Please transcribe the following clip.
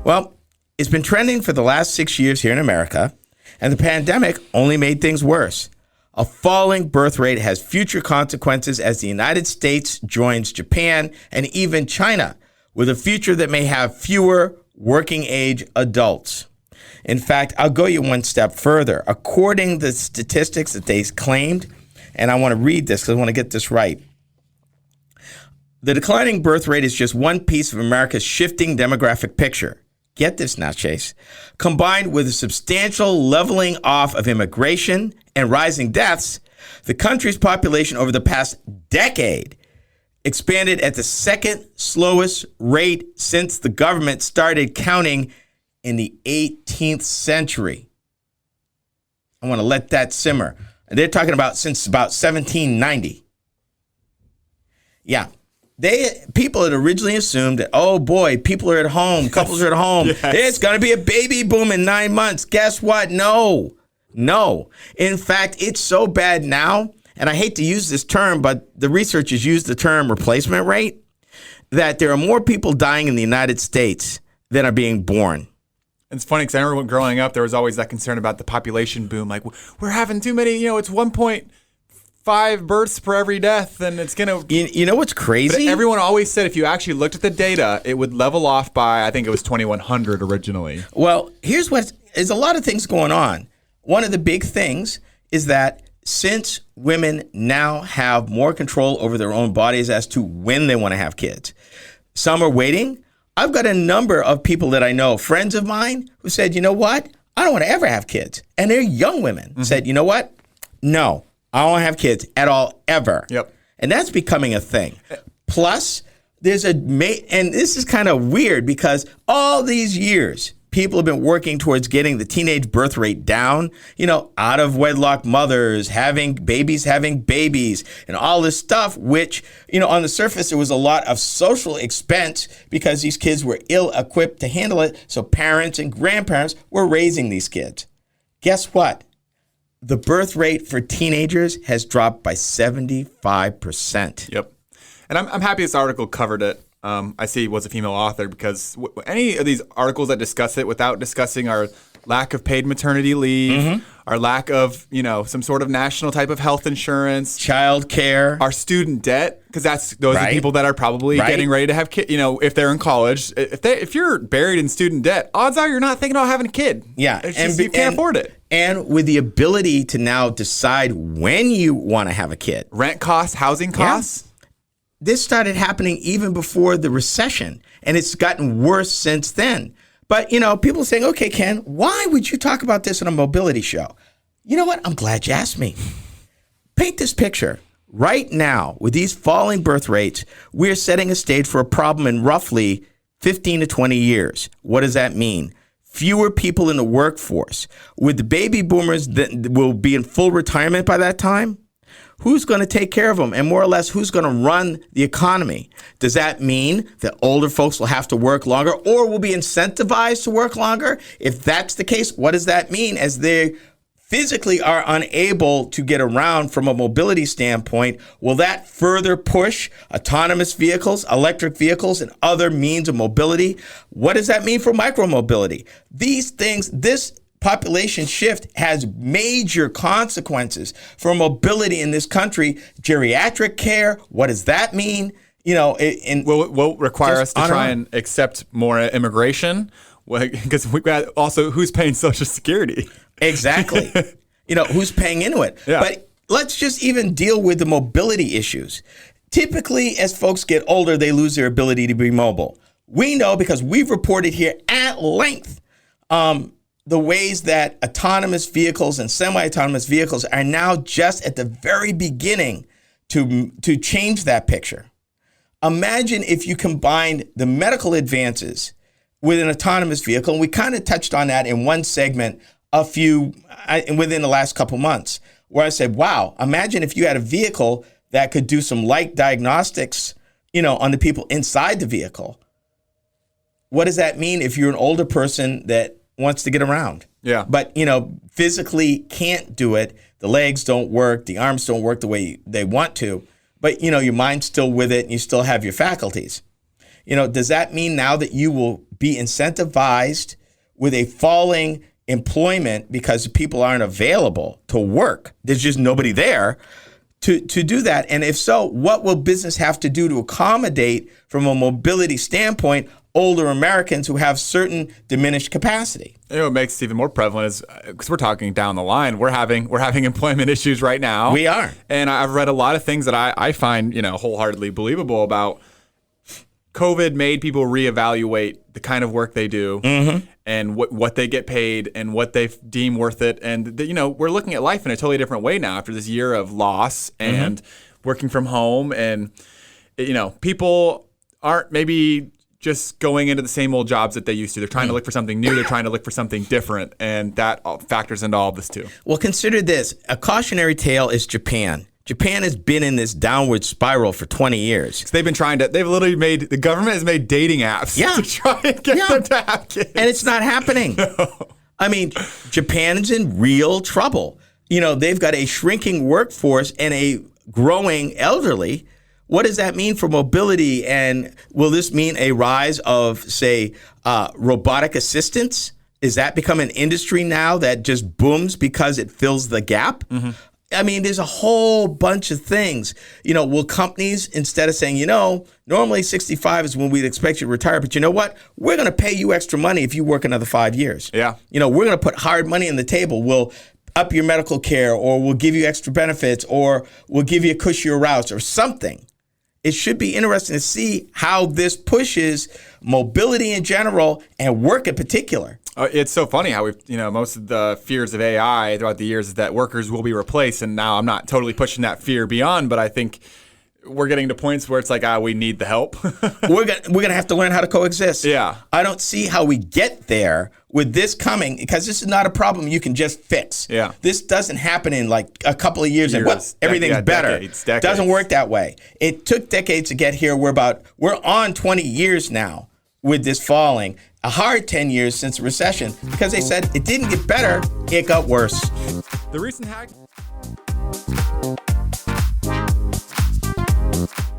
Well, it's been trending for the last 6 years here in America, and the pandemic only made things worse. A falling birth rate has future consequences as the United States joins Japan and even China with a future that may have fewer working-age adults. In fact, I'll go you one step further. According to the statistics that they claimed, and I want to read this because I want to get this right. The declining birth rate is just one piece of America's shifting demographic picture. Get this now, Chase. Combined with a substantial leveling off of immigration and rising deaths, the country's population over the past decade expanded at the second slowest rate since the government started counting in the 18th century. I want to let that simmer. They're talking about since about 1790. Yeah. People had originally assumed that, oh boy, people are at home, couples are at home. Yes. It's going to be a baby boom in 9 months. Guess what? No. In fact, it's so bad now, and I hate to use this term, but the researchers use the term replacement rate, that there are more people dying in the United States than are being born. It's funny because I remember when growing up, there was always that concern about the population boom. Like, we're having too many, it's 1.5 births per every death, and it's going to... You know what's crazy? But everyone always said if you actually looked at the data, it would level off by, I think it was 2,100 originally. Well, there's a lot of things going on. One of the big things is that since women now have more control over their own bodies as to when they want to have kids, some are waiting. I've got a number of people that I know, friends of mine, who said, you know what? I don't want to ever have kids. And they're young women. Said, you know what? No, I don't want to have kids at all, ever. Yep. And that's becoming a thing. Plus, and this is kind of weird because all these years, people have been working towards getting the teenage birth rate down, out of wedlock mothers, having babies, and all this stuff, which, on the surface, there was a lot of social expense because these kids were ill-equipped to handle it. So parents and grandparents were raising these kids. Guess what? The birth rate for teenagers has dropped by 75%. Yep. And I'm happy this article covered it. I see he was a female author because any of these articles that discuss it without discussing our lack of paid maternity leave, our lack of, some sort of national type of health insurance, child care, our student debt, because those are people that are probably getting ready to have kids, if they're in college. If you're buried in student debt, odds are you're not thinking about having a kid. Yeah. You can't afford it. And with the ability to now decide when you want to have a kid. Rent costs, housing costs. Yeah. This started happening even before the recession, and it's gotten worse since then. But, people are saying, okay, Ken, why would you talk about this on a mobility show? You know what? I'm glad you asked me. Paint this picture. Right now, with these falling birth rates, we're setting a stage for a problem in roughly 15 to 20 years. What does that mean? Fewer people in the workforce. With the baby boomers that will be in full retirement by that time, who's going to take care of them? And more or less, who's going to run the economy? Does that mean that older folks will have to work longer or will be incentivized to work longer? If that's the case, what does that mean as they physically are unable to get around from a mobility standpoint? Will that further push autonomous vehicles, electric vehicles, and other means of mobility? What does that mean for micromobility? These things, this population shift has major consequences for mobility in this country. Geriatric care, what does that mean? Will require us to try and accept more immigration, because we got also who's paying Social Security. Exactly. Who's paying into it. Yeah. But let's just even deal with the mobility issues. Typically, as folks get older, they lose their ability to be mobile. We know because we've reported here at length the ways that autonomous vehicles and semi-autonomous vehicles are now just at the very beginning to change that picture. Imagine if you combined the medical advances with an autonomous vehicle, and we kind of touched on that in one segment within the last couple months, where I said, wow, imagine if you had a vehicle that could do some light diagnostics, on the people inside the vehicle. What does that mean if you're an older person that wants to get around? Yeah. But, physically can't do it. The legs don't work. The arms don't work the way they want to. But, your mind's still with it and you still have your faculties. Does that mean now that you will be incentivized with a falling employment because people aren't available to work? There's just nobody there to do that. And if so, what will business have to do to accommodate, from a mobility standpoint, older Americans who have certain diminished capacity? What makes it even more prevalent is because we're talking down the line. We're having employment issues right now. We are. And I've read a lot of things that I find, wholeheartedly believable about COVID made people reevaluate the kind of work they do and what they get paid and what they deem worth it. And, we're looking at life in a totally different way now after this year of loss and working from home. And, people aren't maybe just going into the same old jobs that they used to. They're trying to look for something new. They're trying to look for something different. And that all factors into all of this too. Well, consider this. A cautionary tale is Japan. Japan has been in this downward spiral for 20 years. So the government has made dating apps to try and get them to have kids. And it's not happening. No. I mean, Japan is in real trouble. They've got a shrinking workforce and a growing elderly. What does that mean for mobility? And will this mean a rise of, say, robotic assistants? Is that become an industry now that just booms because it fills the gap? I mean, there's a whole bunch of things. Will companies, instead of saying, normally 65 is when we'd expect you to retire, but you know what? We're going to pay you extra money if you work another 5 years. Yeah. We're going to put hard money on the table. We'll up your medical care, or we'll give you extra benefits, or we'll give you cushier routes or something. It should be interesting to see how this pushes mobility in general and work in particular. It's so funny how most of the fears of AI throughout the years is that workers will be replaced. And now I'm not totally pushing that fear beyond, but I think we're getting to points where it's like, we need the help. We're gonna have to learn how to coexist. Yeah. I don't see how we get there with this coming, because this is not a problem you can just fix. Yeah. This doesn't happen in like a couple of years and everything's better. Decades. Doesn't work that way. It took decades to get here. We're on 20 years now with this falling. A hard 10 years since the recession, because they said it didn't get better, it got worse. The recent hack